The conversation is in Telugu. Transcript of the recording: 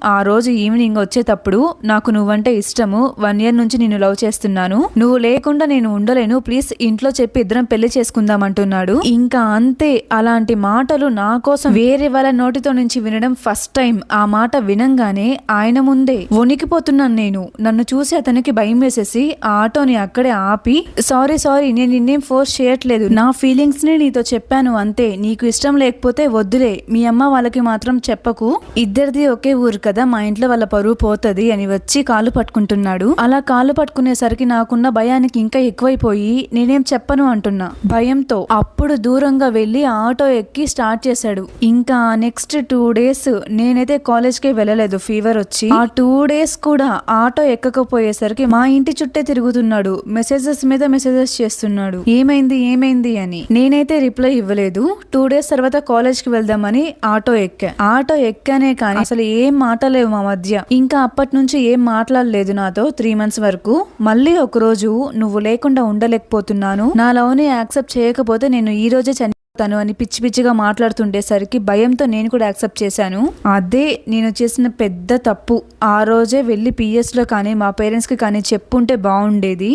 ఆ రోజు ఈవినింగ్ వచ్చేటప్పుడు నాకు నువ్వంటే ఇష్టము, 1 ఇయర్ నుంచి నిన్ను లవ్ చేస్తున్నాను, నువ్వు లేకుండా నేను ఉండలేను, ప్లీజ్ ఇంట్లో చెప్పి ఇద్దరం పెళ్లి చేసుకుందాం అంటున్నాడు. ఇంకా అంతే. అలాంటి మాటలు నా కోసం వేరే వాళ్ళ నోటితో నుంచి వినడం ఫస్ట్ టైం. ఆ మాట వినంగానే ఆయన ముందే వణికిపోతున్నాను నేను. నన్ను చూసి అతనికి భయం వేసేసి ఆ ఆటోని అక్కడే ఆపి, సారీ నేను నిన్నేం ఫోర్స్ చేయట్లేదు, నా ఫీలింగ్స్ ని నీతో చెప్పాను అంతే, నీకు ఇష్టం లేకపోతే వద్దులే, మీ అమ్మ వాళ్ళకి మాత్రం చెప్పకు, ఇద్దరిది ఒకే ఊరు కదా, మా ఇంట్లో వాళ్ళ పరువు పోతది అని వచ్చి కాలు పట్టుకుంటున్నాడు. అలా కాలు పట్టుకునేసరికి నాకున్న భయానికి ఇంకా ఎక్కువైపోయి నేనేం చెప్పను అంటున్నా భయంతో. అప్పుడు దూరంగా వెళ్లి ఆటో ఎక్కి స్టార్ట్ చేశాడు. ఇంకా నెక్స్ట్ 2 days నేనైతే కాలేజ్కి వెళ్ళలేదు, ఫీవర్ వచ్చి. ఆ 2 days కూడా ఆటో ఎక్కకపోయేసరికి మా ఇంటి చుట్టే తిరుగుతున్నాడు, మెసేజెస్ మీద మెసేజెస్ చేస్తున్నాడు, ఏమైంది అని. నేనైతే రిప్లై ఇవ్వలేదు. 2 days తర్వాత కాలేజ్కి వెళ్దామని ఆటో ఎక్కానే కానీ అసలు ఏం మాటలేవు మా మధ్య. ఇంకా అప్పటి నుంచి ఏం మాట్లాడలేదు నాతో 3 months వరకు. మళ్ళీ ఒక రోజు నువ్వు లేకుండా ఉండలేకపోతున్నాను, నా లవ్ ని యాక్సెప్ట్ చేయకపోతే నేను ఈ రోజే చనిపోతాను అని పిచ్చి పిచ్చిగా మాట్లాడుతుండేసరికి భయంతో నేను కూడా యాక్సెప్ట్ చేశాను. అదే నేను చేసిన పెద్ద తప్పు. ఆ రోజే వెళ్ళి PS లో కానీ మా పేరెంట్స్ కి కానీ చెప్పుంటే బాగుండేది.